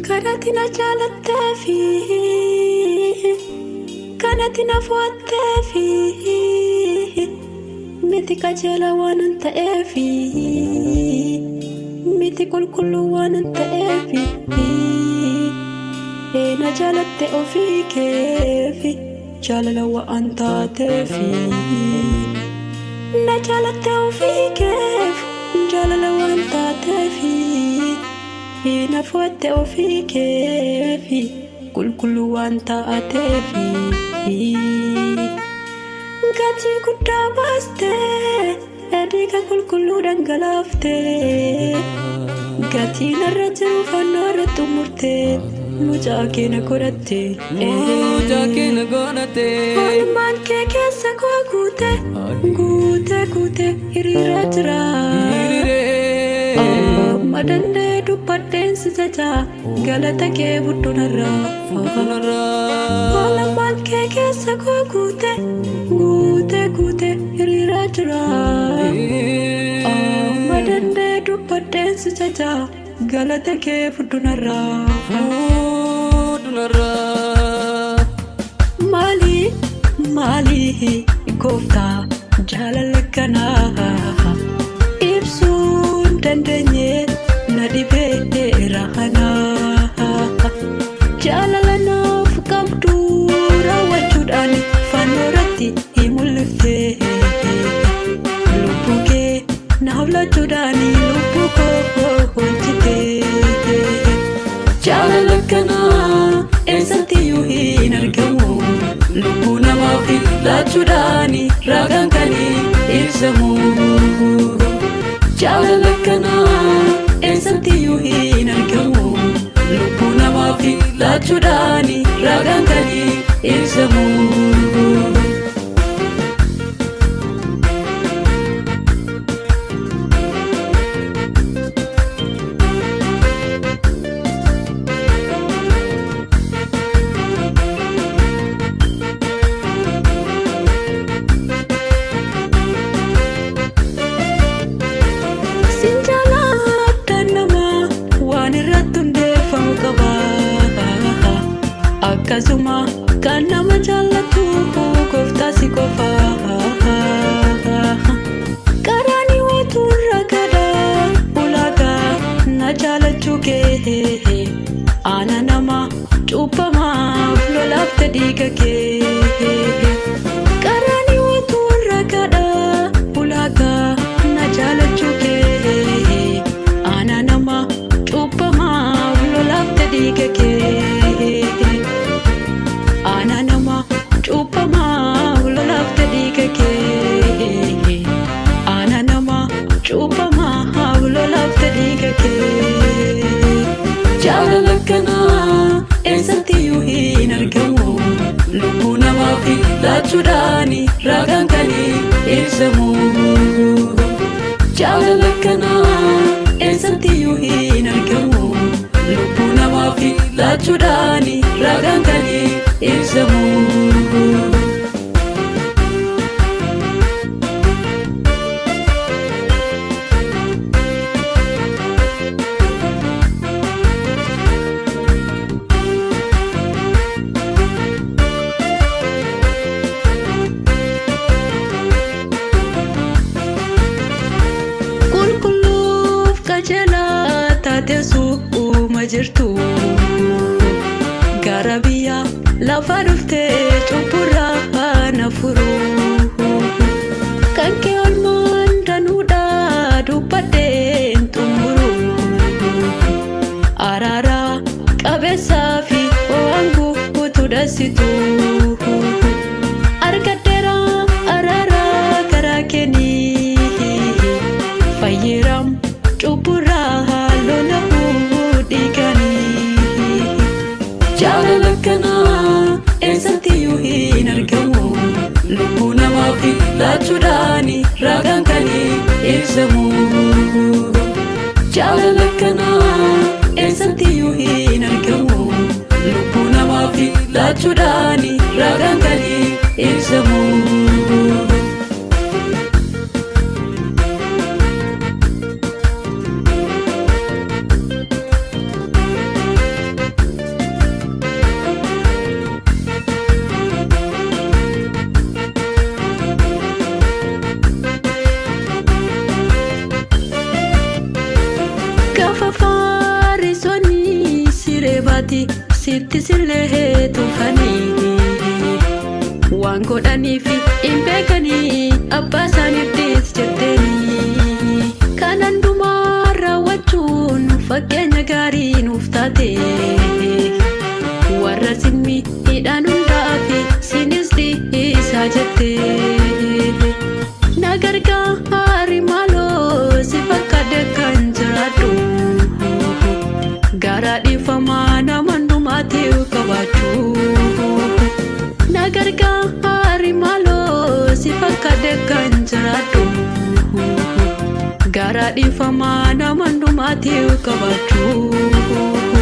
Kanatina jalatefi, kanatina fuatefi, miti kajela wananta efi, miti kulkulu wananta efi, na jalate ofi kefi, jalala wa anta tefi, na jalate ofi kefi, jalala wa anta tefi. Ina fuate ofike fi kulkulu wanta atefi Gati gudda baste edika kulkulu dangalafte Gati narra jiru fannoorra tumurte mucaa keena godhatte Walumaan kee keessa koo guute hiriira jira Madande dubbadeen si jaja galata kee buddunarra Walumaan kee keessa koo guute hiriira jira Madande dubbadeen si jaja galata kee buddunarra Maali gooftaa jaalala kanaa ibsuun dandeenye na dhibee rahanaa jaalala naaf qabdu raawwachuudhaan fannoorratti himulliftee lubbuu kee naaf lachuudhaan lubbuu koo hojjetee jaalala kanaa eessattiyyuu hin argamu lubbuu namaaf lachuudhaan ragaan kan ibsamu jaalala kanaa eessattiyyuu hin argamu lubbuu namaaf lachuudhaan ragaan kan ibsamu Akkasuma kan nama jaallatu gooftaa si qofa Karaani watuun ragada ulaagaa na jaallachuu kee Ana nama cuubbamaaf lolaafte dhiiga kee Karaani watuun ragada ulaagaa na jaallachuu kee Ana nama cuubbamaaf lolaafte dhiiga kee Ana nama cuubbamaaf lolaafte dhiiga kee Ana nama cuubbamaaf lolaafte dhiiga kee Jaalala kanaa eessattiyyuu hin argamu lubbuu namaaf lachuudhaan ragaan kan ibsamu Jaalala kanaa eessattiyyuu hin argamu lubbuu namaaf lachuudhaan ragaan kan ibsamu Qulqulluuf qajeelaa taate su'uma jirtu Gara biyya lafa dhuftee cubburraa na furu Kan kee olmaan danuudhaa dubbadheen xumuru Araara qabeessaa fi ho'aan guutuu dasitu Argadheera araara karaa keenii Fayyiram cubburraa lola dhiiganii Jaalala kanaa eessattiyyuu hin argamu lubbuu namaaf lachuudhaan ragaan kan ibsamu Jaalala kanaa eessattiyyuu hin argamu lubbuu namaaf lachuudhaan ragaan kan ibsamu siree baati sitti sillee tufanii waan godhaniifi hin beekanii abbaa isaaniifis jettanii kan hundumaa raawwachuun fakkeenya gaarii nuuf taate warra simmi hidhaan hundaafi sinis dhiisaa jette na gargaari maaloo si fakkaate kan jiraadhu garaa dhiifamaa nama hundumaatiif qabaachuu na gargaari maaloo si fakkaate kan jiraadhu garaa dhiifamaa nama hundumaatiif qabaachuu.